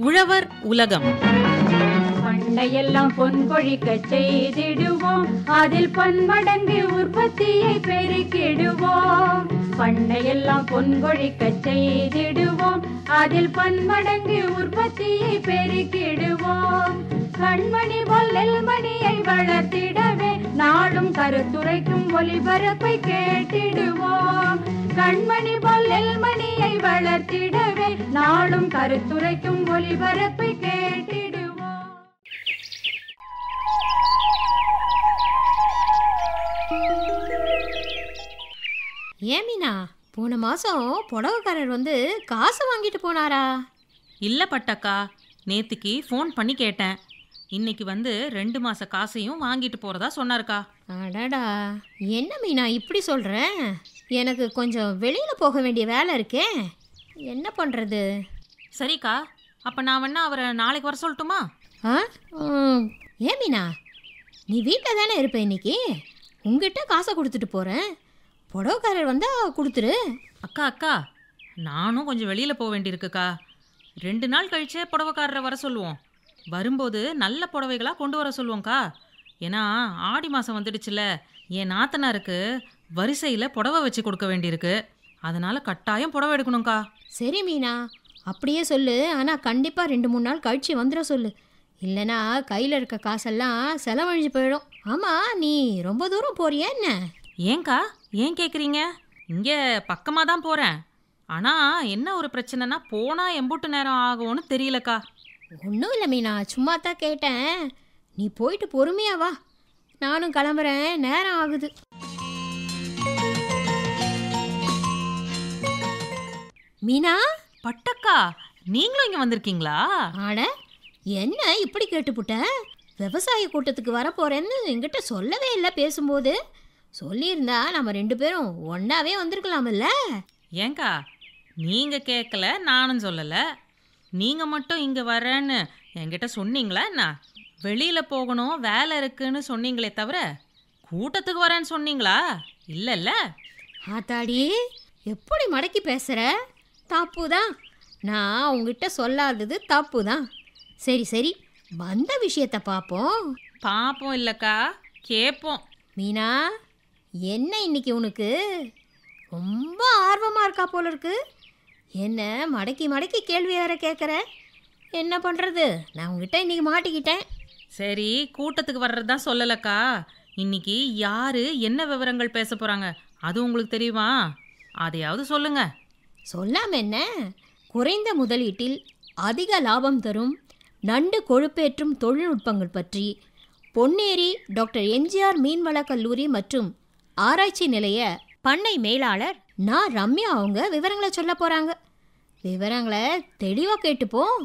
உழவர் உலகம். பண்டையெல்லாம் பொன் கொழிக்க செய்திடுவோம், அதில் பன்மடங்கு உற்பத்தியை பெருக்கிடுவோம். பண்டையெல்லாம் பொன் கொழிக்க செய்திடுவோம், அதில் பன்மடங்கு உற்பத்தியை பெருக்கிடுவோம். கண்மணி போல் நெல்மணியை வளர்த்திடவே நாடும் கருத்துரைக்கும் ஒலிபரப்பை கேட்டிடுவோம். கண்மணி போல் நெல்மணியை வளர்த்திடவே நாடும் கருத்துரைக்கும் ஒலிபரப்பை கேட்டிடுவோம். ஏன் மீனா, போன மாசம் புடவைக்காரர் வந்து காசு வாங்கிட்டு போனாரா? இல்ல பட்டக்கா, நேத்துக்கு ஃபோன் பண்ணி கேட்டேன். இன்னைக்கு வந்து 2 மாச காசையும் வாங்கிட்டு போறதா சொன்னாருக்கா. அடடா, என்ன மீனா இப்படி சொல்ற? எனக்கு கொஞ்சம் வெளியில போக வேண்டிய வேலை இருக்கே, என்ன பண்றது? சரிக்கா, அப்ப நான் வேணா அவரை நாளைக்கு வர சொல்லட்டுமா? ஏன் மீனா, நீ வீட்டில் தானே இருப்ப இன்னைக்கு? உங்ககிட்ட காசை கொடுத்துட்டு போகிறேன், புடவைக்காரர் வந்தால் கொடுத்துரு. அக்கா அக்கா, நானும் கொஞ்சம் வெளியில போக வேண்டியிருக்குக்கா. 2 நாள் கழிச்சே புடவைக்காரரை வர சொல்லுவோம். வரும்போது நல்ல புடவைகளாக கொண்டு வர சொல்லுவோம்க்கா. ஏன்னா ஆடி மாதம் வந்துடுச்சுல, என் நாத்தனாருக்கு வரிசையில் புடவை வச்சு கொடுக்க வேண்டியிருக்கு. அதனால கட்டாயம் புடவை எடுக்கணும்க்கா. சரி மீனா, அப்படியே சொல்லு. ஆனால் கண்டிப்பாக 2-3 நாள் கழிச்சு வந்துட சொல்லு, இல்லைனா கையில் இருக்க காசெல்லாம் செலவழிஞ்சு போயிடும். ஆமாம், நீ ரொம்ப தூரம் போறியா என்ன? ஏங்க்கா, ஏன் கேட்குறீங்க? இங்கே பக்கமாக தான் போகிறேன். ஆனால் என்ன ஒரு பிரச்சனைனா, போனால் எம்புட்டு நேரம் ஆகும்னு தெரியலக்கா. ஒன்றும் இல்லை மீனா, சும்மா தான் கேட்டேன். நீ போயிட்டு பொறுமையா வா, நானும் கிளம்புறேன், நேரம் ஆகுது. மீனா. பட்டக்கா, நீங்களும் இங்கே வந்திருக்கீங்களா? ஆட, என்ன இப்படி கேட்டுப்புட்ட? விவசாய கூட்டத்துக்கு வரப்போறேன்னு என்கிட்ட சொல்லவே இல்லை. பேசும்போது சொல்லியிருந்தா நம்ம 2 பேரும் ஒன்றாவே வந்திருக்கலாம்ல. ஏங்கா, நீங்கள் கேட்கல, நானும் சொல்லலை. நீங்கள் மட்டும் இங்கே வரேன்னு என்கிட்ட சொன்னீங்களா என்ன? வெளியில் போகணும், வேலை இருக்குன்னு சொன்னீங்களே தவிர கூட்டத்துக்கு வரேன்னு சொன்னீங்களா? இல்லைல்ல. ஆத்தாடி, எப்படி மடக்கி பேசுகிற? தப்பு தான், நான் உங்ககிட்ட சொல்லாதது தப்பு தான். சரி சரி, வந்த விஷயத்தை பார்ப்போம். பார்ப்போம் இல்லைக்கா, கேட்போம். மீனா, என்ன இன்னைக்கு உனக்கு ரொம்ப ஆர்வமாக இருக்கா போல இருக்கு. என்ன மடக்கி மடக்கி கேள்வி வேற கேட்குற? என்ன பண்ணுறது, நான் உங்ககிட்ட இன்னைக்கு மாட்டிக்கிட்டேன். சரி, கூட்டத்துக்கு வர்றது தான் சொல்லலக்கா. இன்னைக்கு யாரு என்ன விவரங்கள் பேச போகிறாங்க அது உங்களுக்கு தெரியுமா? அதையாவது சொல்லுங்க. சொல்லாம என்ன? குறைந்த முதலீட்டில் அதிக லாபம் தரும் நண்டு கொழுப்பேற்றும் தொழில்நுட்பங்கள் பற்றி பொன்னேரி டாக்டர் எம்ஜிஆர் மீன்வள கல்லூரி மற்றும் ஆராய்ச்சி நிலைய பண்ணை மேலாளர் நான் ரம்யா அவங்க விவரங்களை சொல்ல போகிறாங்க. விவரங்களை தெளிவாக கேட்டுப்போம்.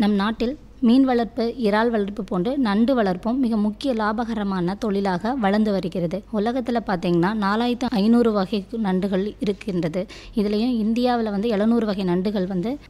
நம் நாட்டில் மீன் வளர்ப்பு, இறால் வளர்ப்பு போன்று நண்டு வளர்ப்பும் மிக முக்கிய லாபகரமான தொழிலாக வளர்ந்து வருகிறது. உலகத்தில் பார்த்திங்கன்னா 4500 வகை நண்டுகள் இருக்கின்றது. இதுலேயும் இந்தியாவில் 700 வகை நண்டுகள்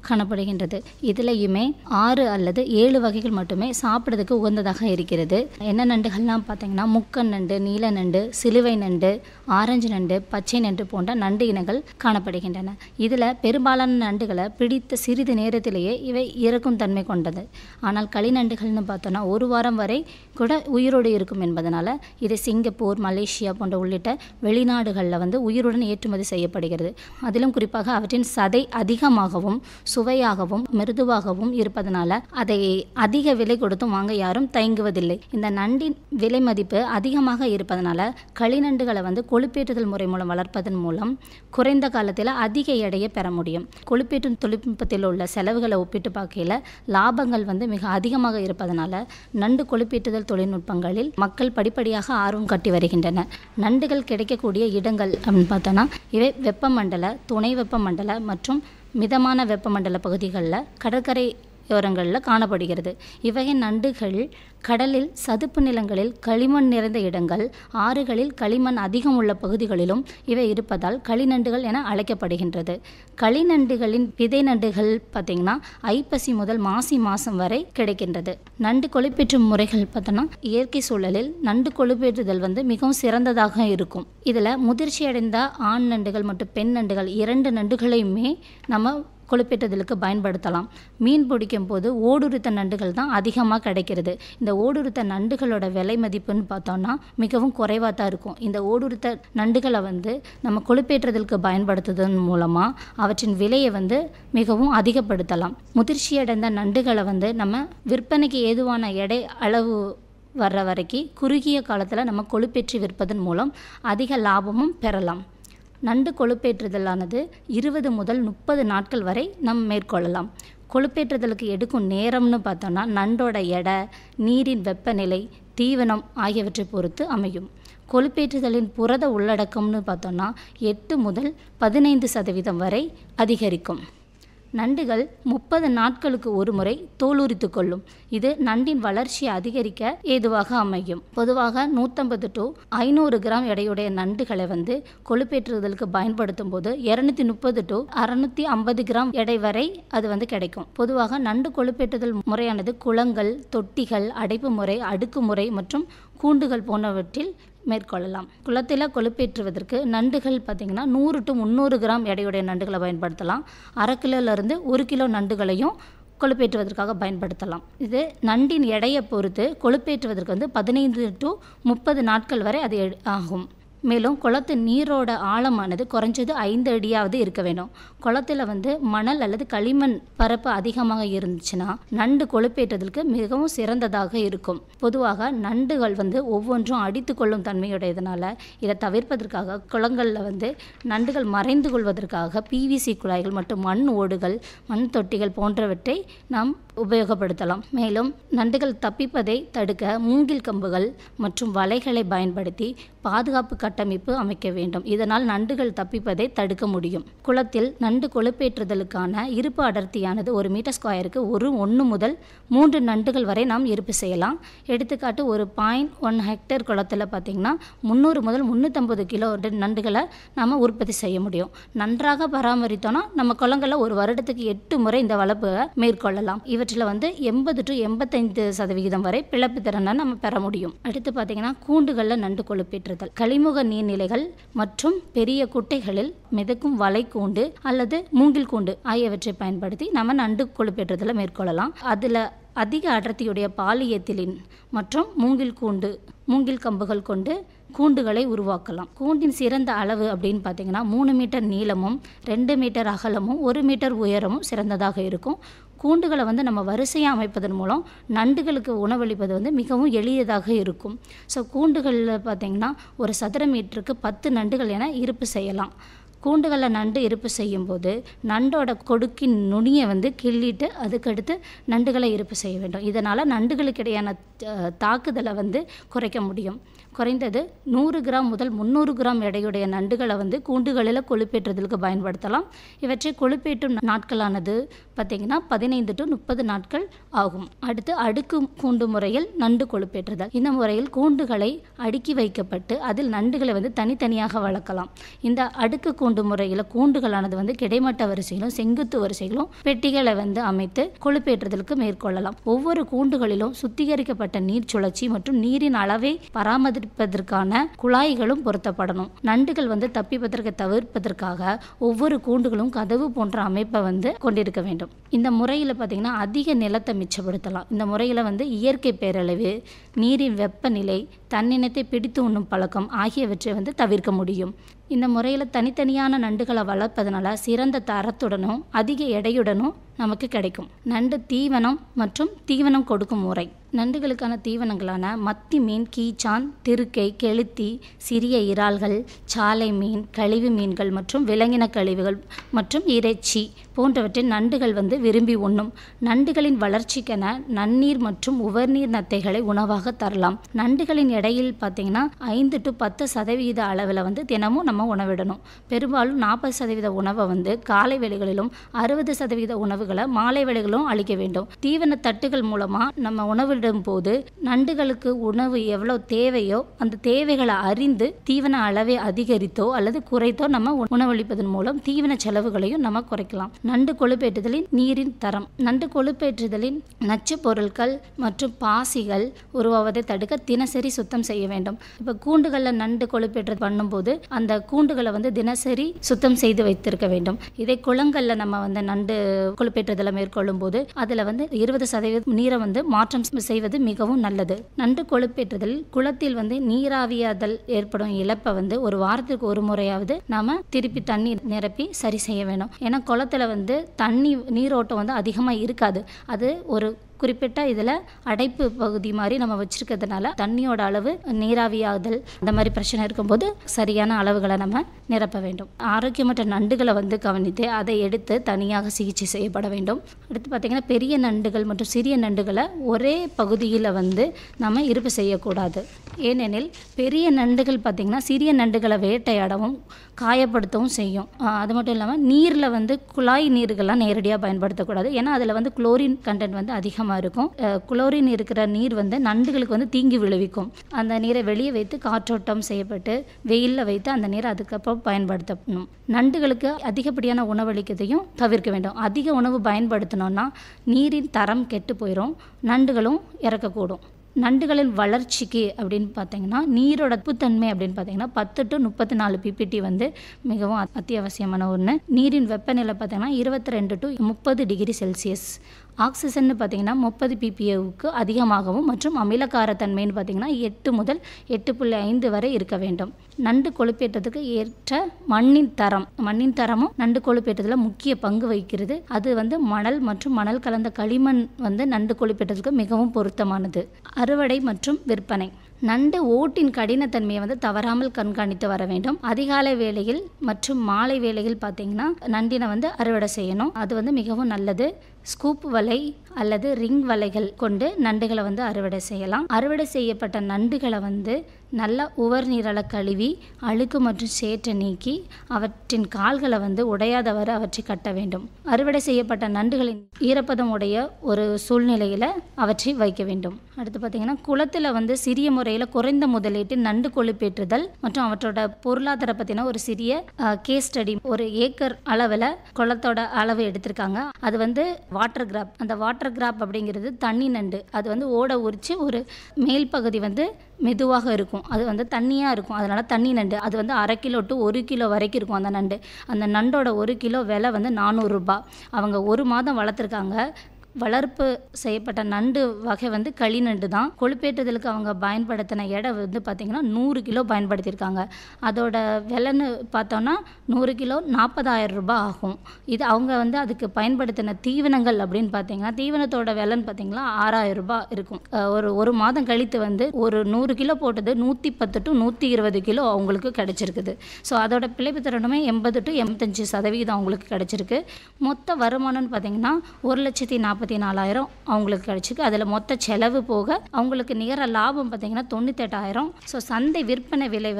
காணப்படுகின்றது. இதுலேயுமே 6 அல்லது 7 வகைகள் மட்டுமே சாப்பிட்றதுக்கு உகந்ததாக இருக்கிறது. என்ன நண்டுகள்லாம் பார்த்திங்கன்னா முக்கன் நண்டு, நீல நண்டு, சிலுவை நண்டு, ஆரஞ்சு நண்டு, பச்சை நண்டு போன்ற நண்டு இனங்கள் காணப்படுகின்றன. இதில் பெரும்பாலான நண்டுகளை பிடித்த சிறிது நேரத்திலேயே இவை இறக்கும் தன்மை கொண்டது. ஆனால் களிநண்டுகள்னு பார்த்தோன்னா 1 வாரம் வரை கூட உயிரோடு இருக்கும் என்பதனால இது சிங்கப்பூர், மலேசியா போன்ற உள்ளிட்ட வெளிநாடுகளில் உயிருடன் ஏற்றுமதி செய்யப்படுகிறது. அதிலும் குறிப்பாக அவற்றின் சதை அதிகமாகவும் சுவையாகவும் மிருதுவாகவும் இருப்பதனால அதை அதிக விலை கொடுத்தும் வாங்க யாரும் தயங்குவதில்லை. இந்த நண்டின் விலை மதிப்பு அதிகமாக இருப்பதனால களிநண்டுகளை கொழுப்பேற்றுதல் முறை மூலம் வளர்ப்பதன் மூலம் குறைந்த காலத்தில் அதிக எடையை பெற முடியும். கொழுப்பேற்றும் தொழில்நுட்பத்தில் உள்ள செலவுகளை ஒப்பிட்டு பார்க்கையில் லாபங்கள் மிக அதிகமாக இருப்பதனால நண்டு கொழுப்பேற்றுதல் தொழில்நுட்பங்களில் மக்கள் படிப்படியாக ஆர்வம் காட்டி வருகின்றனர். நண்டுகள் கிடைக்கக்கூடிய இடங்கள் அப்படின்னு பார்த்தோன்னா இவை வெப்பமண்டல, துணை வெப்பமண்டல மற்றும் மிதமான வெப்பமண்டல பகுதிகளில் கடற்கரை ஓரங்களில் காணப்படுகிறது. இவ்வகை நண்டுகள் கடலில், சதுப்பு நிலங்களில், களிமண் நிறைந்த இடங்கள், ஆறுகளில் களிமண் அதிகம் உள்ள பகுதிகளிலும் இவை இருப்பதால் களிநண்டுகள் என அழைக்கப்படுகின்றது. களிநண்டுகளின் விதை நண்டுகள் பார்த்திங்கன்னா ஐப்பசி முதல் மாசி மாதம் வரை கிடைக்கின்றது. நண்டு கொழுப்பேற்றும் முறைகள் பார்த்தோன்னா இயற்கை சூழலில் நண்டு கொழுப்பேற்றுதல் மிகவும் சிறந்ததாக இருக்கும். இதில் முதிர்ச்சியடைந்த ஆண் நண்டுகள் மற்றும் பெண் நண்டுகள் 2 நண்டுகளையுமே நம்ம கொழுப்பேற்றுதலுக்கு பயன்படுத்தலாம். மீன் பிடிக்கும் போது ஓடுருத்த நண்டுகள் தான் அதிகமாக கிடைக்கிறது. இந்த ஓடுருத்த நண்டுகளோட விலை மதிப்புன்னு பார்த்தோம்னா மிகவும் குறைவாக தான் இருக்கும். இந்த ஓடுருத்த நண்டுகளை நம்ம கொழுப்பேற்றுதலுக்கு பயன்படுத்துவதன் மூலமாக அவற்றின் விலையை மிகவும் அதிகப்படுத்தலாம். முதிர்ச்சியடைந்த நண்டுகளை நம்ம விற்பனைக்கு ஏதுவான எடை அளவு வர்ற வரைக்கும் குறுகிய காலத்தில் நம்ம கொழுப்பேற்றி விற்பதன் மூலம் அதிக லாபமும் பெறலாம். நண்டு கொழுப்பேற்றுதலானது 20 முதல் 30 நாட்கள் வரை மேற்கொள்ளலாம். கொழுப்பேற்றுதலுக்கு எடுக்கும் நேரம்னு பார்த்தோன்னா நண்டோட எடை, நீரின் வெப்பநிலை, தீவனம் ஆகியவற்றை பொறுத்து அமையும். கொழுப்பேற்றுதலின் புரத உள்ளடக்கம்னு பார்த்தோன்னா 8 முதல் 15% வரை அதிகரிக்கும். நண்டுகள் 30 நாட்களுக்கு ஒரு முறை தோலுரித்து கொள்ளும். இது நண்டின் வளர்ச்சியை அதிகரிக்க ஏதுவாக அமையும். பொதுவாக 150 to 500 கிராம் எடையுடைய நண்டுகளை கொழுப்பேற்றுதலுக்கு பயன்படுத்தும் போது 230 to 650 கிராம் எடை வரை அது கிடைக்கும். பொதுவாக நண்டு கொழுப்பேற்றுதல் முறையானது குளங்கள், தொட்டிகள், அடைப்பு முறை, அடுக்குமுறை மற்றும் கூண்டுகள் போன்றவற்றில் மேற்கொள்ளலாம். குளத்தில் கொழுப்பேற்றுவதற்கு நண்டுகள் பார்த்திங்கன்னா 100 to 300 கிராம் எடையுடைய நண்டுகளை பயன்படுத்தலாம். 1/2 கிலோலேருந்து 1 கிலோ நண்டுகளையும் கொழுப்பேற்றுவதற்காக பயன்படுத்தலாம். இது நண்டின் எடையை பொறுத்து கொழுப்பேற்றுவதற்கு 15 to 30 நாட்கள் வரை அது ஆகும். மேலும் குளத்து நீரோட ஆழமானது குறைஞ்சது 5 அடியாவது இருக்க வேண்டும். குளத்தில் மணல் அல்லது களிமண் பரப்பு அதிகமாக இருந்துச்சுன்னா நண்டு கொழுப்பேற்றுதலுக்கு மிகவும் சிறந்ததாக இருக்கும். பொதுவாக நண்டுகள் ஒவ்வொன்றும் அடித்து கொள்ளும் தன்மையுடையதுனால இதை தவிர்ப்பதற்காக குளங்களில் நண்டுகள் மறைந்து கொள்வதற்காக PVC குழாய்கள் மற்றும் மண் ஓடுகள், மண் தொட்டிகள் போன்றவற்றை நாம் உபயோகப்படுத்தலாம். மேலும் நண்டுகள் தப்பிப்பதை தடுக்க மூங்கில் கம்புகள் மற்றும் வலைகளை பயன்படுத்தி பாதுகாப்பு கட்டமைப்பு அமைக்க வேண்டும். இதனால் நண்டுகள் தப்பிப்பதை தடுக்க முடியும். குளத்தில் நண்டு கொழுப்பேற்றுதலுக்கான இருப்பு அடர்த்தியானது 1 மீட்டர் ஸ்கொயருக்கு 1 முதல் 3 நண்டுகள் வரை நாம் இருப்பு செய்யலாம். எடுத்துக்காட்டு ஒரு 0.1 ஹெக்டேர் குளத்தில் பார்த்திங்கன்னா 300 முதல் 350 கிலோ நண்டுகளை நாம் உற்பத்தி செய்ய முடியும். நன்றாக பராமரித்தோன்னா நம்ம குளங்களில் ஒரு வருடத்துக்கு 8 முறை இந்த வளர்ப்பை மேற்கொள்ளலாம். இவற்றில் 80 to 85% வரை பிளப்பு திறனை நம்ம பெற முடியும். அடுத்து பார்த்திங்கன்னா கூண்டுகளில் நண்டு கொழுப்பேற்றுதல். கழிமுக நீர்நிலைகள் மற்றும் பெரிய குட்டைகளில் மிதக்கும் வலைக்கூண்டு அல்லது மூங்கில் கூண்டு ஆகியவற்றை பயன்படுத்தி நம்ம நண்டு கொழுப்பேற்றுதலை மேற்கொள்ளலாம். அதில் அதிக அடர்த்தியுடைய பாலியத்திலின் மற்றும் மூங்கில் கம்புகள் கொண்டு கூண்டுகளை உருவாக்கலாம். கூண்டின் சிறந்த அளவு அப்படின்னு பார்த்தீங்கன்னா 3 மீட்டர் நீளமும் 2 மீட்டர் அகலமும் 1 மீட்டர் உயரமும் சிறந்ததாக இருக்கும். கூண்டுகளை நம்ம வரிசையாக அமைப்பதன் மூலம் நண்டுகளுக்கு உணவளிப்பது மிகவும் எளியதாக இருக்கும். ஸோ கூண்டுகளில் பார்த்திங்கன்னா ஒரு சதுர மீட்டருக்கு 10 நண்டுகள் என இருப்பு செய்யலாம். கூண்டுகளில் நண்டு இருப்பு செய்யும்போது நண்டோட கொடுக்கின் நுனியை கிள்ளிட்டு அதுக்கடுத்து நண்டுகளை இருப்பு செய்ய வேண்டும். இதனால் நண்டுகளுக்கு இடையான தாக்குதலை குறைக்க முடியும். குறைந்தது 100 கிராம் முதல் 300 கிராம் எடையுடைய நண்டுகளை கூண்டுகளில் கொழுப்பேற்றுதலுக்கு பயன்படுத்தலாம். இவற்றை கொழுப்பேற்றும் நாட்களானது பார்த்திங்கன்னா 15 to 30 நாட்கள் ஆகும். அடுத்து அடுக்கு கூண்டு முறையில் நண்டு கொழுப்பேற்றுதல். இந்த முறையில் கூண்டுகளை அடுக்கி வைக்கப்பட்டு அதில் நண்டுகளை தனித்தனியாக வளர்க்கலாம். இந்த அடுக்கு கூண்டு முறையில் கூண்டுகளானது கிடைமட்ட வரிசையிலும் செங்குத்து வரிசையிலும் பெட்டிகளை அமைத்து கொழுப்பேற்றுதலுக்கு மேற்கொள்ளலாம். ஒவ்வொரு கூண்டுகளிலும் சுத்திகரிக்கப்பட்ட நீர் சுழற்சி மற்றும் நீரின் அளவை பராமரிப்பதற்கான குழாய்களும் பொருத்தப்படணும். நண்டுகள் தப்பிப்பதற்கு தவிர்ப்பதற்காக ஒவ்வொரு கூண்டுகளும் கதவு போன்ற அமைப்பை கொண்டிருக்க வேண்டும். இந்த முறையில் பார்த்திங்கன்னா அதிக நிலத்தை மிச்சப்படுத்தலாம். இந்த முறையில் இயற்கை பேரழிவு, நீரின் வெப்பநிலை, தன்னினத்தை பிடித்து உண்ணும் பழக்கம் ஆகியவற்றை தவிர்க்க முடியும். இந்த முறையில் தனித்தனியான நண்டுகளை வளர்ப்பதனால சிறந்த தரத்துடனும் அதிக எடையுடனும் நமக்கு கிடைக்கும். நண்டு தீவனம் மற்றும் தீவனம் கொடுக்கும் முறை. நண்டுகளுக்கான தீவனங்களான மத்தி மீன், கீச்சான், திருக்கை, கெளுத்தி, சிறிய இறால்கள், சாலை மீன், கழிவு மீன்கள் மற்றும் விலங்கின கழிவுகள் மற்றும் இறைச்சி போன்றவற்றை நண்டுகள் விரும்பி உண்ணும். நண்டுகளின் வளர்ச்சிக்கென நன்னீர் மற்றும் உவர்நீர் நத்தைகளை உணவாக தரலாம். நண்டுகளின் எடையில் பார்த்தீங்கன்னா 5 to 10% அளவில் தினமும் நம்ம உணவிடணும். பெரும்பாலும் 40% உணவை காலை வேளைகளிலும் 60% உணவுகளை மாலை வேளைகளிலும் அளிக்க வேண்டும். தீவன தட்டுகள் மூலமாக நம்ம உணவிடும் போது நண்டுகளுக்கு உணவு எவ்வளோ தேவையோ அந்த தேவைகளை அறிந்து தீவன அளவை அதிகரித்தோ அல்லது குறைத்தோ நம்ம உணவளிப்பதன் மூலம் தீவன செலவுகளையும் நம்ம குறைக்கலாம். நண்டு கொழுப்பேற்றுதலின் நீரின் தரம். நண்டு கொழுப்பேற்றுதலின் நச்சு பொருட்கள் மற்றும் பாசிகள் உருவாவதை தடுக்க தினசரி சுத்தம் செய்ய வேண்டும். இப்போ கூண்டுகளில் நண்டு கொழுப்பேற்று பண்ணும்போது அந்த கூண்டுகளை தினசரி சுத்தம் செய்து வைத்திருக்க வேண்டும். இதே குளங்களில் நம்ம நண்டு கொழுப்பேற்றுதலை மேற்கொள்ளும் போது அதில் 20% நீரை மாற்றம் செய்வது மிகவும் நல்லது. நண்டு கொழுப்பேற்றுதல் குளத்தில் நீராவியாதல் ஏற்படும் இழப்பை ஒரு வாரத்துக்கு ஒரு முறையாவது நாம திருப்பி தண்ணீர் நிரப்பி சரி செய்ய வேண்டும். ஏன்னா குளத்துல தண்ணி நீரோட்டம் அதிகமாக இருக்காது. அது ஒரு குறிப்பிட்ட இதில் அடைப்பு பகுதி மாதிரி நம்ம வச்சுருக்கிறதுனால தண்ணியோட அளவு நீராவியாதல் அந்த மாதிரி பிரச்சனை இருக்கும்போது சரியான அளவுகளை நம்ம நிரப்ப வேண்டும். ஆரோக்கியமற்ற நண்டுகளை கவனித்து அதை எடுத்து தனியாக சிகிச்சை செய்யப்பட வேண்டும். அடுத்து பார்த்திங்கன்னா பெரிய நண்டுகள் மற்றும் சிறிய நண்டுகளை ஒரே பகுதியில் நம்ம இருப்பு செய்யக்கூடாது. ஏனெனில் பெரிய நண்டுகள் பார்த்திங்கன்னா சிறிய நண்டுகளை வேட்டையாடவும் காயப்படுத்தவும் செய்யும். அது மட்டும் இல்லாமல் நீரில் குழாய் நீர்கள்லாம் நேரடியாக பயன்படுத்தக்கூடாது. ஏன்னா அதில் குளோரின் கண்டென்ட் அதிகமாக இருக்கும். குளோரின் இருக்கிற நீர் நண்டுகளுக்கு தீங்கு விளைவிக்கும். அந்த நீரை வெளியே வைத்து காற்றோட்டம் செய்யப்பட்டு வெயிலில் வைத்து அந்த நீரை அதுக்கப்புறம் பயன்படுத்தணும். நண்டுகளுக்கு அதிகப்படியான உணவளிக்கத்தையும் தவிர்க்க வேண்டும். அதிக உணவு பயன்படுத்தணும்னா நீரின் தரம் கெட்டு போயிடும், நண்டுகளும் இறக்கக்கூடும். நண்டுகளின் வளர்ச்சிக்கு அப்படின்னு பார்த்தீங்கன்னா நீரோட உப்புத்தன்மை அப்படின்னு பார்த்தீங்கன்னா 10 to 34 ppt மிகவும் அத்தியாவசியமான ஒன்று. நீரின் வெப்பநிலை பார்த்தீங்கன்னா 22 to 30 டிகிரி செல்சியஸ். ஆக்சிஜன் பார்த்தீங்கன்னா 30 ppmக்கு அதிகமாகவும் மற்றும் அமிலக்காரத்தன்மைன்னு பார்த்தீங்கன்னா 8 முதல் 8.5 வரை இருக்க வேண்டும். நண்டு கொழுப்பேற்றத்துக்கு ஏற்ற மண்ணின் தரமும் நண்டு கொழுப்பேற்றத்தில் முக்கிய பங்கு வகிக்கிறது. அது மணல் மற்றும் மணல் கலந்த களிமண் நண்டு கொழுப்பேற்றத்துக்கு மிகவும் பொருத்தமானது. அறுவடை மற்றும் விற்பனை. நண்டு ஓட்டின் கடினத்தன்மையை தவறாமல் கண்காணித்து வர வேண்டும். அதிகாலை வேளையில் மற்றும் மாலை வேளையில் பார்த்தீங்கன்னா நண்டினை அறுவடை செய்யணும். அது மிகவும் நல்லது. ஸ்கூப் வலை அல்லது ரிங் வலைகள் கொண்டு நண்டுகளை அறுவடை செய்யலாம். அறுவடை செய்யப்பட்ட நண்டுகளை நல்ல உவர் நீரலை கழுவி அழுக்கு மற்றும் சேற்றை நீக்கி அவற்றின் கால்களை உடையாதவாறு அவற்றை கட்ட வேண்டும். அறுவடை செய்யப்பட்ட நண்டுகளின் ஈரப்பதம் உடைய ஒரு சூழ்நிலையில் அவற்றை வைக்க வேண்டும். அடுத்து பார்த்தீங்கன்னா குளத்தில் சிறிய முறையில் குறைந்த முதலீட்டில் நண்டு கொழுப்பேற்றுதல் மற்றும் அவற்றோட பொருளாதார பற்றின ஒரு சிறிய கேஸ் ஸ்டடி. ஒரு ஏக்கர் அளவில் குளத்தோட அளவு எடுத்திருக்காங்க. அது வாட்டர் கிராப். அந்த வாட்டர் கிராப் அப்படிங்கிறது தண்ணி நண்டு. அது ஓட உரிச்சு ஒரு மேல் பகுதி மெதுவாக இருக்கும். அது தண்ணியாக இருக்கும். அதனால் தண்ணி நண்டு. அது 1/2 கிலோ to 1 கிலோ வரைக்கும் இருக்கும் அந்த நண்டு. அந்த நண்டோட 1 கிலோ விலை 400 ரூபாய். அவங்க 1 மாதம் வளர்த்துருக்காங்க. வளர்ப்பு செய்யப்பட்ட நண்டு வகை களி நண்டு தான். கொழுப்பேற்றுதலுக்கு அவங்க பயன்படுத்தின எடை பார்த்திங்கன்னா 100 கிலோ பயன்படுத்தியிருக்காங்க. அதோட விலைன்னு பார்த்தோன்னா 100 கிலோ 40,000 ரூபாய் ஆகும். இது அவங்க அதுக்கு பயன்படுத்தின தீவனங்கள் அப்படின்னு பார்த்தீங்கன்னா தீவனத்தோட விலைன்னு பார்த்தீங்கன்னா 6,000 ரூபாய் இருக்கும். ஒரு மாதம் கழித்து ஒரு 100 கிலோ போட்டது 110 to 120 கிலோ அவங்களுக்கு கிடைச்சிருக்குது. ஸோ அதோட பிழைப்பு திறனுமே 80 to 85% அவங்களுக்கு கிடைச்சிருக்கு. மொத்த வருமானம்னு பார்த்தீங்கன்னா 1,44,000 அவங்களுக்கு கிடைச்சிருக்கு. அதில் மொத்த செலவு போக அவங்களுக்கு நிகர லாபம் பார்த்தீங்கன்னா 98,000. ஸோ சந்தை விற்பனை விலை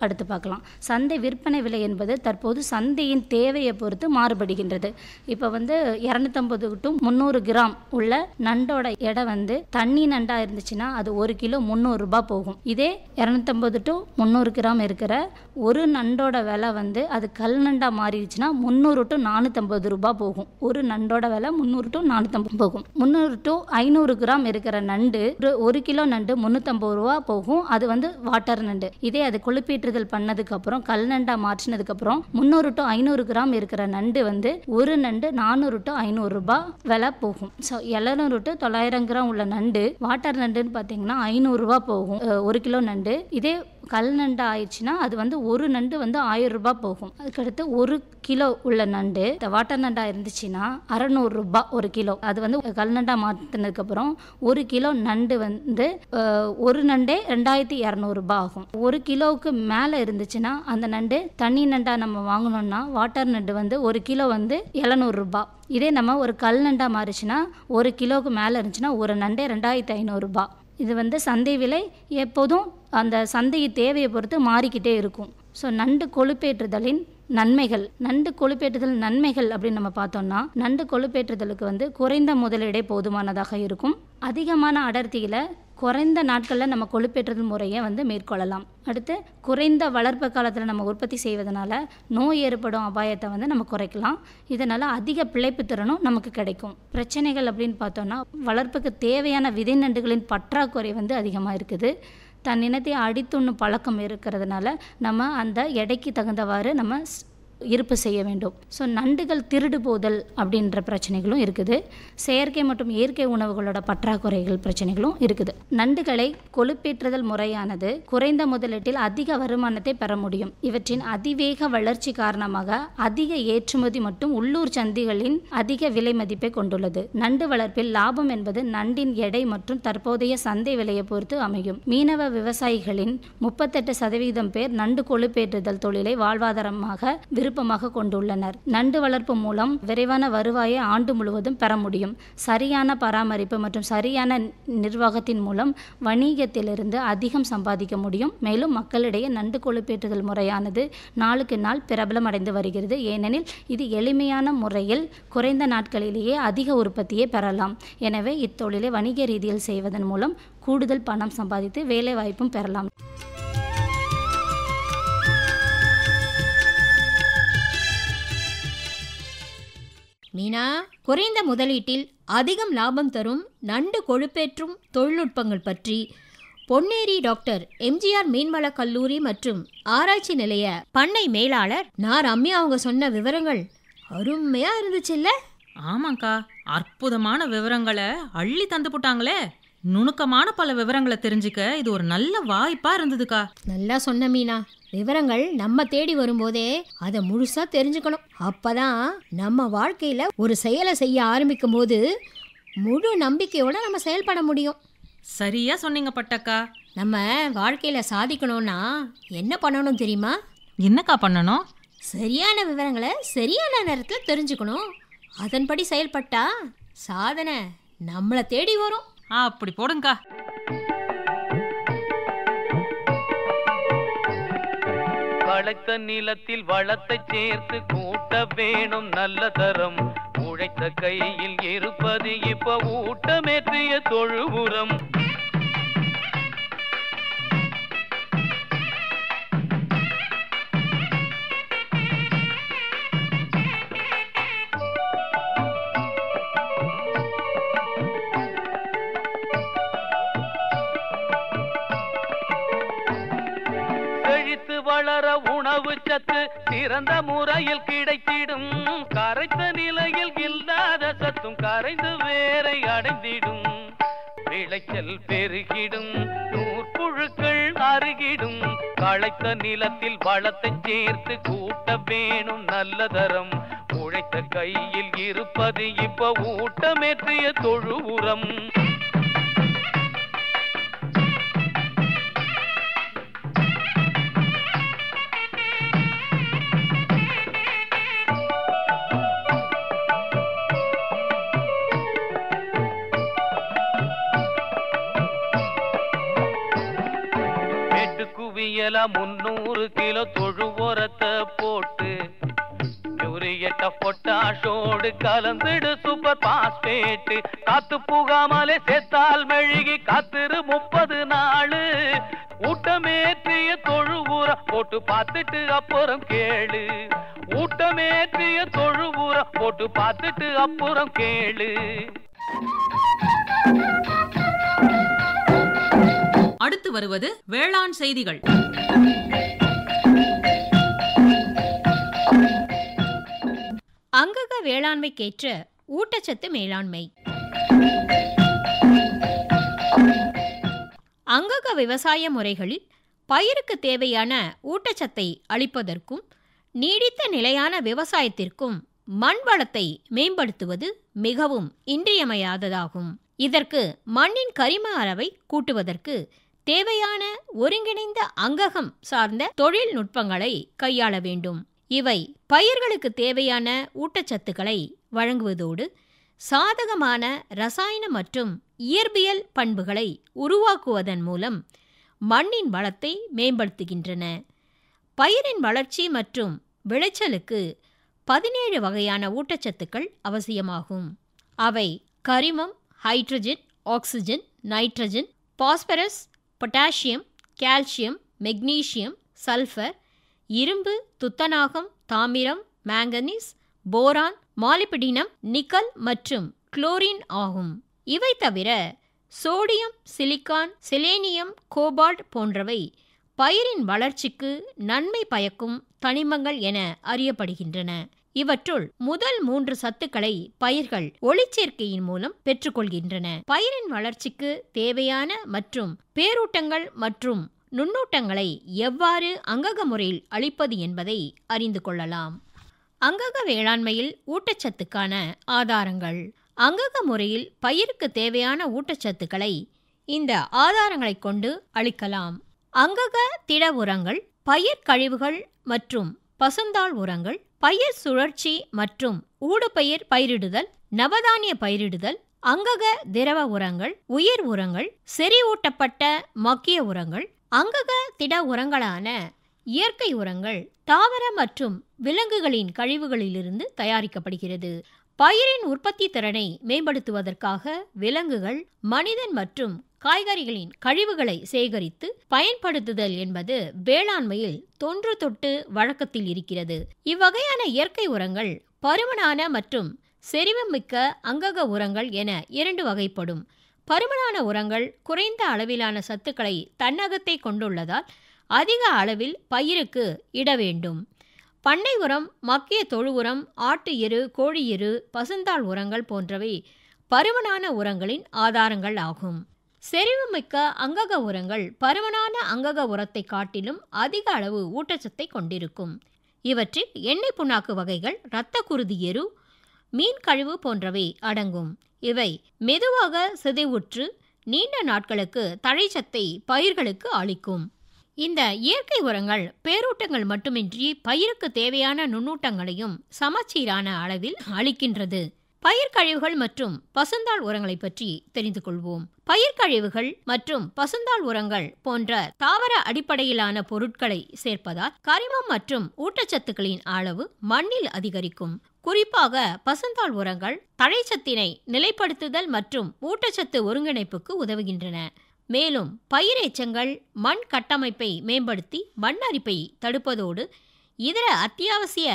அடுத்து பார்க்கலாம். சந்தை விற்பனை விலை என்பது தற்போது சந்தையின் தேவையை பொறுத்து மாறுபடுகின்றது. இப்போ 250 to 300 கிராம் உள்ள நண்டோட எடை தண்ணி நண்டா இருந்துச்சுன்னா அது 1 கிலோ 300 ரூபாய் போகும். இதே 250 to 300 கிராம் இருக்கிற ஒரு நண்டோட விலை அது கல் நண்டா மாறிடுச்சுன்னா 300 to 450 ரூபாய் போகும். ஒரு நண்டோட விலை 300 to 450 போகும். 300 to 500 கிராம் இருக்கிற நண்டு 1 கிலோ நண்டு 350 ரூபா போகும். அது வாட்டர் நண்டு. இதே அது கொழுப்பேற்றுதல் பண்ணதுக்கு அப்புறம் கல் நண்டா மாற்றினதுக்கு அப்புறம் 300 to 500 கிராம் இருக்கிற நண்டு ஒரு நண்டு 400 to 500 ரூபாய் விலை போகும். ஸோ 700 to 900 கிராம் உள்ள நண்டு வாட்டர் நண்டுன்னு பார்த்தீங்கன்னா 500 ரூபாய் போகும் 1 கிலோ நண்டு. இதே கல் நண்டு ஆயிடுச்சுன்னா அது ஒரு நண்டு 1000 ரூபாய் போகும். அதுக்கடுத்து 1 கிலோ உள்ள நண்டு வாட்டர் நண்டா இருந்துச்சுன்னா 600 ரூபாய் 1 கிலோ. அது வந்து கல்நண்டா மாற்றினதுக்கப்புறம் 1 கிலோ நண்டு வந்து ஒரு நண்டே 2200 ரூபாய் ஆகும். 1 கிலோவுக்கு மேலே இருந்துச்சுன்னா அந்த நண்டு தண்ணி நண்டா நம்ம வாங்கணும்னா வாட்டர் நண்டு வந்து 1 கிலோ வந்து 700 ரூபாய். இதே நம்ம ஒரு கல் நண்டா மாறிச்சுன்னா 1 கிலோவுக்கு மேலே இருந்துச்சுன்னா ஒரு நண்டே 2500 ரூபாய். இது வந்து சந்தை விலை எப்போதும் அந்த சந்தை தேவையை பொறுத்து மாறிக்கிட்டே இருக்கும். ஸோ நண்டு கொழுப்பேற்றுதலின் நன்மைகள், நண்டு கொழுப்பேற்றுதல் நன்மைகள் அப்படின்னு நம்ம பார்த்தோம்னா, நண்டு கொழுப்பேற்றுதலுக்கு வந்து குறைந்த முதலீடே போதுமானதாக இருக்கும். அதிகமான அடர்த்தியில் குறைந்த நாட்களில் நம்ம கொழுப்பேற்றுதல் முறையை வந்து மேற்கொள்ளலாம். அடுத்து குறைந்த வளர்ப்பு காலத்தில் நம்ம உற்பத்தி செய்வதனால நோய் ஏற்படும் அபாயத்தை வந்து நம்ம குறைக்கலாம். இதனால் அதிக பிழைப்பு திறனும் நமக்கு கிடைக்கும். பிரச்சனைகள் அப்படின்னு பார்த்தோம்னா, வளர்ப்புக்கு தேவையான விதை நண்டுகளின் பற்றாக்குறை வந்து அதிகமாக இருக்குது. தன் இனத்தை அடித்துண்ணும் பழக்கம் இருக்கிறதுனால நம்ம அந்த எடைக்கு தகுந்தவாறு நம்ம இருப்பு செய்ய வேண்டும். ஸோ நண்டுகள் திருடு போதல் அப்படின்ற பிரச்சனைகளும் இருக்குது. செயற்கை மற்றும் இயற்கை உணவுகளோட பற்றாக்குறைகள் பிரச்சனைகளும் இருக்குது. நண்டுகளை கொழுப்பேற்றுதல் முறையானது குறைந்த முதலீட்டில் அதிக வருமானத்தை பெற முடியும். இவற்றின் அதிவேக வளர்ச்சி காரணமாக அதிக ஏற்றுமதி மற்றும் உள்ளூர் சந்தைகளின் அதிக விலை மதிப்பை கொண்டுள்ளது. நண்டு வளர்ப்பில் லாபம் என்பது நண்டின் எடை மற்றும் தற்போதைய சந்தை விலையை பொறுத்து அமையும். மீனவ விவசாயிகளின் 38% பேர் நண்டு கொழுப்பேற்றுதல் தொழிலை வாழ்வாதாரமாக விருப்பமாக கொண்டுள்ளனர். நண்டு வளர்ப்பு மூலம் விரைவான வருவாயை ஆண்டு முழுவதும் பெற முடியும். சரியான பராமரிப்பு மற்றும் சரியான நிர்வாகத்தின் மூலம் வணிகத்திலிருந்து அதிகம் சம்பாதிக்க முடியும். மேலும் மக்களிடையே நண்டு கொழுப்பேற்றுதல் முறையானது நாளுக்கு நாள் பிரபலம் அடைந்து வருகிறது. ஏனெனில் இது எளிமையான முறையில் குறைந்த நாட்களிலேயே அதிக உற்பத்தியை பெறலாம். எனவே இத்தொழிலை வணிக ரீதியில் செய்வதன் மூலம் கூடுதல் பணம் சம்பாதித்து வேலை வாய்ப்பும் பெறலாம். மீனா, குறைந்த முதலீட்டில் அதிகம் லாபம் தரும் நண்டு கொழுப்பேற்றும் தொழில்நுட்பங்கள் பற்றி பொன்னேரி டாக்டர் எம்ஜிஆர் மீன்வள கல்லூரி மற்றும் ஆராய்ச்சி நிலைய பண்ணை மேலாளர் ரம்யா அவங்க சொன்ன விவரங்கள் அருமையா இருந்துச்சுல்ல? ஆமாக்கா, அற்புதமான விவரங்களை அள்ளி தந்து போட்டாங்களே. நுணுக்கமான பல விவரங்களை தெரிஞ்சுக்க இது ஒரு நல்ல வாய்ப்பா இருந்ததுக்கா. நல்லா சொன்ன மீனா. விவரங்கள் நம்ம தேடி வரும்போதே அதை முழுசா தெரிஞ்சுக்கணும். அப்பதான் நம்ம வாழ்க்கையில ஒரு செயலை செய்ய ஆரம்பிக்கும் போது முழு நம்பிக்கையோட நம்ம செயல்பட முடியும். சரியா சொன்னீங்க பட்டக்கா. நம்ம வாழ்க்கையில சாதிக்கணும்னா என்ன பண்ணணும் தெரியுமா? என்னக்கா பண்ணணும்? சரியான விவரங்களை சரியான நேரத்தில் தெரிஞ்சுக்கணும். அதன்படி செயல்பட்டா சாதனை நம்மளை தேடி வரும். அப்படி போடுங்கக்கா. வளைத்த நிலத்தில் வளத்தை சேர்த்து கூட்ட வேணும் நல்ல தரம். உழைத்த கையில் இருப்பது இப்ப ஊட்டமேற்றிய தொழு உரம். வளர உணவு சத்து சிறந்த முறையில் கிடைத்திடும். கரைத்த நிலையில் இல்லாத சத்தும் கரைந்து வேரை அடைந்திடும். விளைச்சல் பெருகிடும், நூற்புழுக்கள் அருகிடும். களைத்த நிலத்தில் வளத்தை சேர்த்து கூட்ட வேணும் நல்ல தரம். உழைத்த கையில் இருப்பது இப்ப ஊட்டமேற்றிய தொழு உரம். குவியல 300 கிலோ தொழு உரத்தை போட்டு யூரியட்ட பொட்டாஷோடு கலந்துடு சூப்பர் பாஸ்பேட். காத்து புகாமலே சேர்த்தால் மெழுகி காத்திரு 30 நாள். ஊட்டமேற்றிய தொழு உரம் போட்டு பார்த்துட்டு அப்புறம் கேளு. ஊட்டமேற்றிய தொழு உரம் போட்டு பார்த்துட்டு அப்புறம் கேளு. அடுத்து வருவது வேளாண் செய்திகள். அங்கக வேளாண்மைக்கேற்ற ஊட்டச்சத்து மேலாண்மை. அங்கக விவசாய முறைகளில் பயிருக்கு தேவையான ஊட்டச்சத்தை அளிப்பதற்கும் நீடித்த நிலையான விவசாயத்திற்கும் மண் வளத்தை மேம்படுத்துவது மிகவும் இன்றியமையாததாகும். இதற்கு மண்ணின் கரிம அளவை கூட்டுவதற்கு தேவையான ஒருங்கிணைந்த அங்ககம் சார்ந்த தொழில்நுட்பங்களை கையாள வேண்டும். இவை பயிர்களுக்கு தேவையான ஊட்டச்சத்துக்களை வழங்குவதோடு சாதகமான ரசாயன மற்றும் இயற்பியல் பண்புகளை உருவாக்குவதன் மூலம் மண்ணின் வளத்தை மேம்படுத்துகின்றன. பயிரின் வளர்ச்சி மற்றும் விளைச்சலுக்கு 17 வகையான ஊட்டச்சத்துக்கள் அவசியமாகும். அவை கரிமம், hydrogen, oxygen, nitrogen, phosphorus, potassium, calcium, magnesium, sulphur, இரும்பு, துத்தநாகம், தாமிரம், மாங்கனீஸ், போரான், மாலிப்டினம், நிக்கல் மற்றும் குளோரின் ஆகும். இவை தவிர சோடியம், சிலிக்கான், செலேனியம், கோபால்ட் போன்றவை பயிரின் வளர்ச்சிக்கு நன்மை பயக்கும் தனிமங்கள் என அறியப்படுகின்றன. இவற்றுள் முதல் 3 சத்துக்களை பயிர்கள் ஒளிச்சேர்க்கையின் மூலம் பெற்றுக்கொள்கின்றன. பயிரின் வளர்ச்சிக்கு தேவையான மற்றும் பேரூட்டங்கள் மற்றும் நுண்ணூட்டங்களை எவ்வாறு அங்கக முறையில் அளிப்பது என்பதை அறிந்து கொள்ளலாம். அங்கக வேளாண்மையில் ஊட்டச்சத்துக்கான ஆதாரங்கள். அங்கக முறையில் பயிருக்கு தேவையான ஊட்டச்சத்துக்களை இந்த ஆதாரங்களை கொண்டு அளிக்கலாம். அங்கக திட உரங்கள், பயிர் கழிவுகள் மற்றும் பசுந்தாள் உரங்கள், பயிர் சுழற்சி மற்றும் ஊடுபயிர் பயிரிடுதல், நவதானிய பயிரிடுதல், அங்கக திரவ உரங்கள், உயிர் உரங்கள், செறிவூட்டப்பட்ட மக்கிய உரங்கள், அங்கக திட உரங்களான இயற்கை உரங்கள் தாவர மற்றும் விலங்குகளின் கழிவுகளிலிருந்து தயாரிக்கப்படுகிறது. பயிரின் உற்பத்தி திறனை மேம்படுத்துவதற்காக விலங்குகள், மனிதன் மற்றும் காய்கறிகளின் கழிவுகளை சேகரித்து பயன்படுத்துதல் என்பது வேளாண்மையில் தொன்று தொட்டு வழக்கத்தில் இருக்கிறது. இவ்வகையான இயற்கை உரங்கள் பருமனான மற்றும் செறிவுமிக்க அங்கக உரங்கள் என 2 வகைப்படும். பருமனான உரங்கள் குறைந்த அளவிலான சத்துக்களை தன்னகத்தை கொண்டுள்ளதால் அதிக அளவில் பயிருக்கு இட வேண்டும். பண்ணை உரம், மக்கிய தொழு உரம், ஆட்டு எரு, கோழி எரு, பசுந்தாள் உரங்கள் போன்றவை பருமனான உரங்களின் ஆதாரங்கள் ஆகும். செறிவுமிக்க அங்கக உரங்கள் பருமனான அங்கக உரத்தை காட்டிலும் அதிக அளவு ஊட்டச்சத்தை கொண்டிருக்கும். இவற்றில் எண்ணெய் புண்ணாக்கு வகைகள், இரத்த குருதி எரு, மீன் கழிவு போன்றவை அடங்கும். இவை மெதுவாக சிதைவுற்று நீண்ட நாட்களுக்கு தழைச்சத்தை பயிர்களுக்கு அளிக்கும். இந்த இயற்கை உரங்கள் பேரூட்டங்கள் மட்டுமின்றி பயிருக்கு தேவையான நுண்ணூட்டங்களையும் சமச்சீரான அளவில் அளிக்கின்றது. பயிர் கழிவுகள் மற்றும் பசுந்தாள் உரங்களை பற்றி தெரிந்து கொள்வோம். பயிர் கழிவுகள் மற்றும் பசுந்தாள் உரங்கள் போன்ற தாவர அடிப்படையிலான பொருட்களை சேர்ப்பதால் கரிமம் மற்றும் ஊட்டச்சத்துக்களின் அளவு மண்ணில் அதிகரிக்கும். குறிப்பாக பசுந்தாள் உரங்கள் தழைச்சத்தினை நிலைப்படுத்துதல் மற்றும் ஊட்டச்சத்து ஒருங்கிணைப்புக்கு உதவுகின்றன. மேலும் பயிர் எச்சங்கள் மண் கட்டமைப்பை மேம்படுத்தி மண் அரிப்பை தடுப்பதோடு இதர அத்தியாவசிய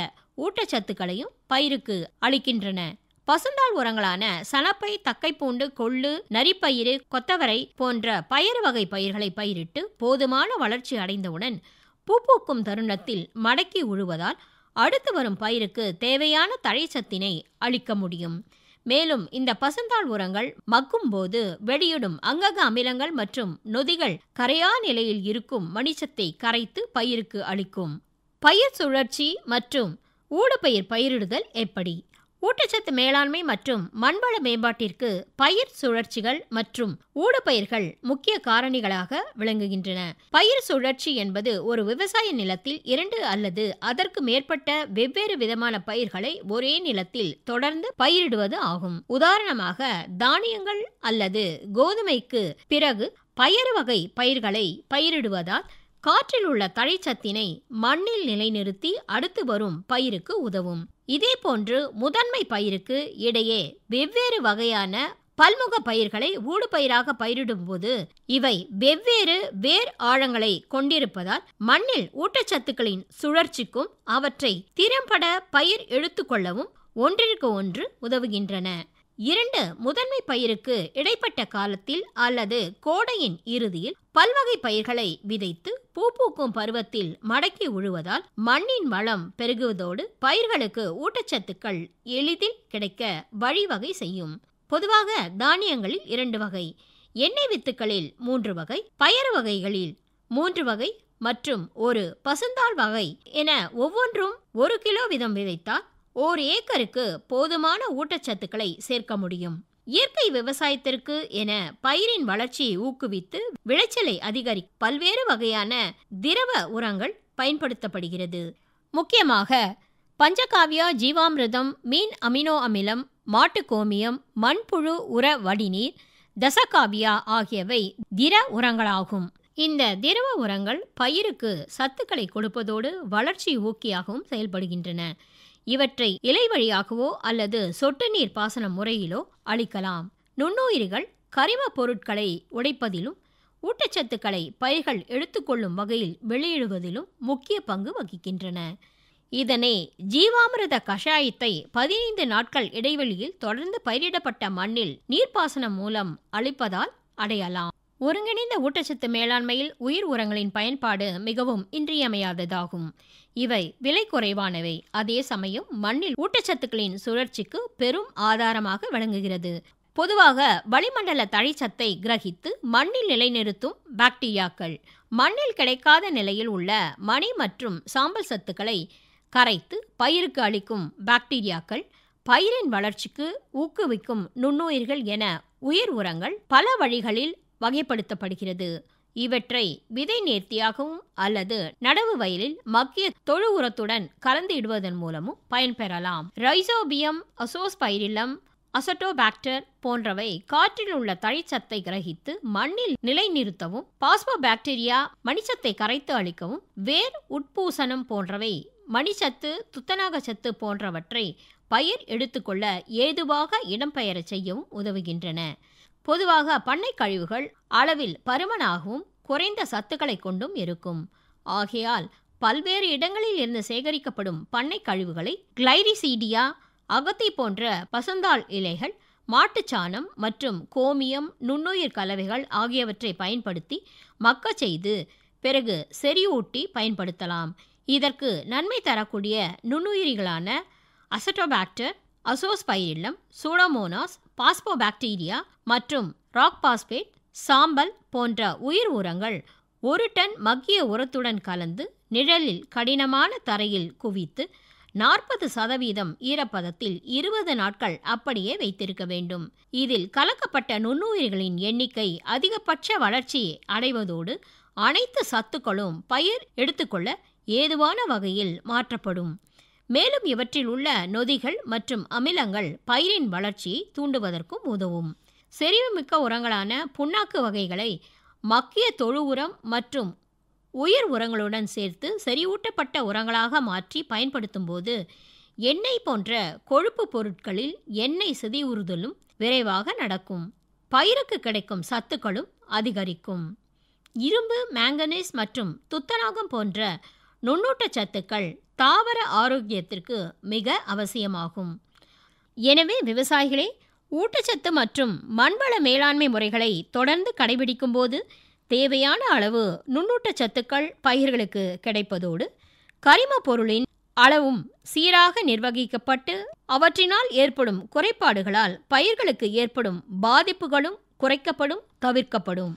ஊட்டச்சத்துக்களையும் பயிருக்கு அளிக்கின்றன. பசுந்தாள் உரங்களான சணப்பை, தக்கைப்பூண்டு, கொள்ளு, நரிப்பயிறு, கொத்தவரை போன்ற பயறு வகை பயிர்களை பயிரிட்டு போதுமான வளர்ச்சி அடைந்தவுடன் பூக்கும் தருணத்தில் மடக்கி உழுவதால் அடுத்து வரும் பயிருக்கு தேவையான தழைச்சத்தினை அளிக்க முடியும். மேலும் இந்த பசுந்தாள் உரங்கள் மக்கும் போது வெளியிடும் அங்கக அமிலங்கள் மற்றும் நொதிகள் கரையா நிலையில் இருக்கும் மணிச்சத்தை கரைத்து பயிருக்கு அளிக்கும். பயிர் சுழற்சி மற்றும் ஊடுபயிர் பயிரிடுதல் எப்படி? ஊட்டச்சத்து மேலாண்மை மற்றும் மண்வள மேம்பாட்டிற்கு பயிர் சுழற்சிகள் மற்றும் ஊடுபயிர்கள் முக்கிய காரணிகளாக விளங்குகின்றன. பயிர் சுழற்சி என்பது ஒரு விவசாய நிலத்தில் 2 அல்லது அதற்கு மேற்பட்ட வெவ்வேறு விதமான பயிர்களை ஒரே நிலத்தில் தொடர்ந்து பயிரிடுவது ஆகும். உதாரணமாக தானியங்கள் அல்லது கோதுமைக்கு பிறகு பயறு வகை பயிர்களை பயிரிடுவதால் காற்றில் உள்ள தழைச்சத்தினை மண்ணில் நிலைநிறுத்தி அடுத்து வரும் பயிருக்கு உதவும். இதேபோன்று முதன்மை பயிருக்கு இடையே வெவ்வேறு வகையான பல்முக பயிர்களை ஊடுபயிராக பயிரிடும்போது இவை வெவ்வேறு வேர் ஆழங்களை கொண்டிருப்பதால் மண்ணில் ஊட்டச்சத்துக்களின் சுழற்சிக்கும் அவற்றை திறம்பட பயிர் எடுத்துக்கொள்ளவும் ஒன்றிற்கு ஒன்று உதவுகின்றன. 2 முதன்மை பயிருக்கு இடைப்பட்ட காலத்தில் அல்லது கோடையின் இறுதியில் பல்வகை பயிர்களை விதைத்து பூக்கும் பருவத்தில் மடக்கி உழுவதால் மண்ணின் வளம் பெருகுவதோடு பயிர்களுக்கு ஊட்டச்சத்துக்கள் எளிதில் கிடைக்க வழிவகை செய்யும். பொதுவாக தானியங்களில் 2 வகை, எண்ணெய் வித்துக்களில் 3 வகை, பயறு வகைகளில் 3 வகை மற்றும் ஒரு பசுந்தாள் வகை என ஒவ்வொன்றும் 1 கிலோ வீதம் விதைத்தால் ஓர் ஏக்கருக்கு போதுமான ஊட்டச்சத்துக்களை சேர்க்க முடியும். இயற்கை விவசாயத்திற்கு என பயிரின் வளர்ச்சியை ஊக்குவித்து விளைச்சலை அதிகரிக்க பல்வேறு வகையான திரவ உரங்கள் பயன்படுத்தப்படுகிறது. முக்கியமாக பஞ்சகாவியா, ஜீவாமிர்தம், மீன் அமினோ அமிலம், மாட்டு கோமியம், மண்புழு உர வடிநீர், தசகாவியா ஆகியவை திர உரங்களாகும். இந்த திரவ உரங்கள் பயிருக்கு சத்துக்களை கொடுப்பதோடு வளர்ச்சி ஊக்கியாகவும் செயல்படுகின்றன. இவற்றை இலை வழியாகவோ அல்லது சொட்டு நீர் பாசன முறையிலோ அளிக்கலாம். நுண்ணுயிரிகள் கரிம பொருட்களை உடைப்பதிலும் ஊட்டச்சத்துக்களை பயிர்கள் எடுத்துக்கொள்ளும் வகையில் வெளியிடுவதிலும் முக்கிய பங்கு வகிக்கின்றன. இதனை ஜீவாமிர்த கஷாயத்தை 15 நாட்கள் இடைவெளியில் தொடர்ந்து பயிரிடப்பட்ட மண்ணில் நீர்ப்பாசனம் மூலம் அளிப்பதால் அடையலாம். ஒருங்கிணைந்த ஊட்டச்சத்து மேலாண்மையில் உயிர் உரங்களின் பயன்பாடு மிகவும் இன்றியமையாததாகும். இவை விலை குறைவானவை, அதே சமயம் மண்ணில் ஊட்டச்சத்துக்களின் சுழற்சிக்கு பெரும் ஆதாரமாக விளங்குகிறது. பொதுவாக வளிமண்டல தழைச்சத்தை கிரகித்து மண்ணில் நிலைநிறுத்தும் பாக்டீரியாக்கள், மண்ணில் கிடைக்காத நிலையில் உள்ள மணி மற்றும் சாம்பல் சத்துக்களை கரைத்து பயிருக்கு அளிக்கும் பாக்டீரியாக்கள், பயிரின் வளர்ச்சிக்கு ஊக்குவிக்கும் நுண்ணுயிர்கள் என உயிர் உரங்கள் பல வழிகளில் வகைப்படுத்தப்படுகிறது. இவற்றை விதை நேர்த்தியாகவும் அல்லது நடவு வயலில் மக்கிய தொழு உரத்துடன் கலந்து இடுவதன் மூலமும் பயன்பெறலாம். ரைசோபியம், அசோஸ்பைரிலம், அசட்டோபாக்டர் போன்றவை காற்றில் உள்ள தழைச்சத்தை கிரகித்து மண்ணில் நிலைநிறுத்தவும், பாஸ்போபாக்டீரியா மணிச்சத்தை கரைத்து அளிக்கவும், வேர் உட்பூசணம் போன்றவை மணிச்சத்து, துத்தநாகச்சத்து போன்றவற்றை பயிர் எடுத்துக்கொள்ள ஏதுவாக இடம்பெயர செய்யவும் உதவுகின்றன. பொதுவாக பண்ணை கழிவுகள் அளவில் பருமனாகவும் குறைந்த சத்துக்களை கொண்டும் இருக்கும். ஆகையால் பல்வேறு இடங்களில் இருந்து சேகரிக்கப்படும் பண்ணை கழிவுகளை கிளைரிசீடியா, அகத்தி போன்ற பசுந்தாள் இலைகள், மாட்டுச்சாணம் மற்றும் கோமியம், நுண்ணுயிர் கலவைகள் ஆகியவற்றை பயன்படுத்தி மக்க செய்து பிறகு செறிவூட்டி பயன்படுத்தலாம். இதற்கு நன்மை தரக்கூடிய நுண்ணுயிரிகளான அசட்டோபாக்டர், அசோஸ்பைரில்லம், சூடோமோனாஸ், பாஸ்போபாக்டீரியா மற்றும் ராக் பாஸ்பேட், சாம்பல் போன்ற உயிர் உரங்கள் 1 டன் மக்கிய உரத்துடன் கலந்து நிழலில் கடினமான தரையில் குவித்து 40% ஈரப்பதத்தில் 20 நாட்கள் அப்படியே வைத்திருக்க வேண்டும். இதில் கலக்கப்பட்ட நுண்ணுயிர்களின் எண்ணிக்கை அதிகபட்ச வளர்ச்சி அடைவதோடு அனைத்து சத்துக்களும் பயிர் எடுத்துக்கொள்ள ஏதுவான வகையில் மாற்றப்படும். மேலும் இவற்றில் உள்ள நொதிகள் மற்றும் அமிலங்கள் பயிரின் வளர்ச்சியை தூண்டுவதற்கும் உதவும். செறிவுமிக்க உரங்களான புண்ணாக்கு வகைகளை மக்கிய தொழு உரம் மற்றும் உயிர் உரங்களுடன் சேர்த்து செறிவூட்டப்பட்ட உரங்களாக மாற்றி பயன்படுத்தும் போது எண்ணெய் போன்ற கொழுப்பு பொருட்களில் எண்ணெய் சிதைவுறுதலும் விரைவாக நடக்கும். பயிருக்கு கிடைக்கும் சத்துக்களும் அதிகரிக்கும். இரும்பு, மேங்கனீஸ் மற்றும் துத்தநாகம் போன்ற நுண்ணூட்ட சத்துக்கள் தாவர ஆரோக்கியத்திற்கு மிக அவசியமாகும். எனவே விவசாயிகளே, ஊட்டச்சத்து மற்றும் மண்வள மேலாண்மை முறைகளை தொடர்ந்து கடைபிடிக்கும் போது தேவையான அளவு நுண்ணூட்ட சத்துக்கள் பயிர்களுக்கு கிடைப்பதோடு கரிம பொருளின் அளவும் சீராக நிர்வகிக்கப்பட்டு அவற்றினால் ஏற்படும் குறைபாடுகளால் பயிர்களுக்கு ஏற்படும் பாதிப்புகளும் குறைக்கப்படும், தவிர்க்கப்படும்.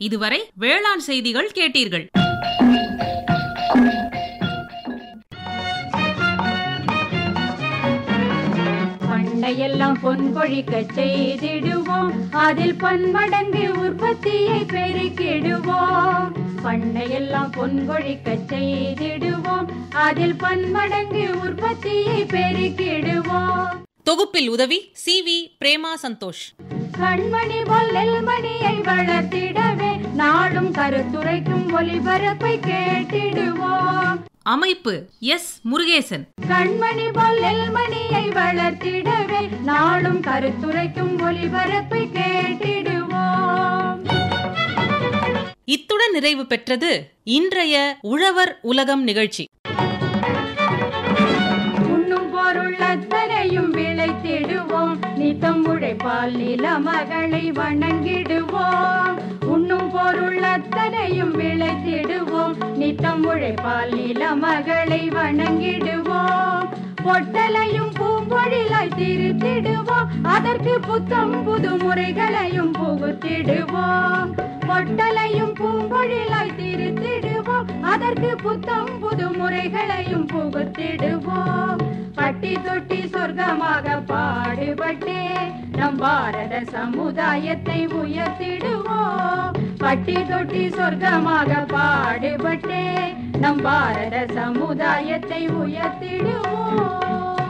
இதுவரை வேளாண் செய்திகள் கேட்டீர்கள். பண்டையெல்லாம் பொன் கொழிக்க செய்திடுவோம், அதில் பன்மடங்கு உற்பத்தியை பெருக்கிடுவோம். பண்டையெல்லாம் பொன் கொழிக்க செய்திடுவோம், அதில் பன்மடங்கு உற்பத்தியை பெருக்கிடுவோம். தொகுப்பில் உதவி CV பிரேமா சந்தோஷ். கண்மணி போல் நெல்மணியை வளர்த்திடவே நாடும் கருத்துரைக்கும் ஒலிபரப்பை கேட்டிடுவோம். அமைப்பு S முருகேசன். கண்மணி போல் நெல்மணியை வளர்த்திடவே நாடும் கருத்துரைக்கும் ஒலிபரப்பை கேட்டிடுவோம். இத்துடன் நிறைவு பெற்றது இன்றைய உழவர் உலகம் நிகழ்ச்சி. உண்ணும் பொருள் அத்தனையும் விளைத்திடுவோம், நித்தம் உழைப்பால் நில மகளை வணங்கிடுவோம். உண்ணும் பொருள் அத்தனையும் விளைத்திடுவோம், நித்தம் உழைப்பால் நில மகளை வணங்கிடுவோம். பொட்டலையும் பூம்பொழிலாய் திருத்திடுவோம், அதற்கு புத்தம் புது முறைகளையும் புகுத்திடுவோம். பொட்டலையும் பூம்பொழிலாய் திருத்திடுவோம், அதற்கு புத்தம் புது முறைகளையும் புகுத்திடுவோம். பட்டி தொட்டி சொர்க்கமாக பாடுபட்டே நம் பாரத சமுதாயத்தை உயர்த்திடுவோம். பட்டி தொட்டி சொர்க்கமாக பாடுபட்டே நம் பாரத சமுதாயத்தை உயர்த்திடுவோம்.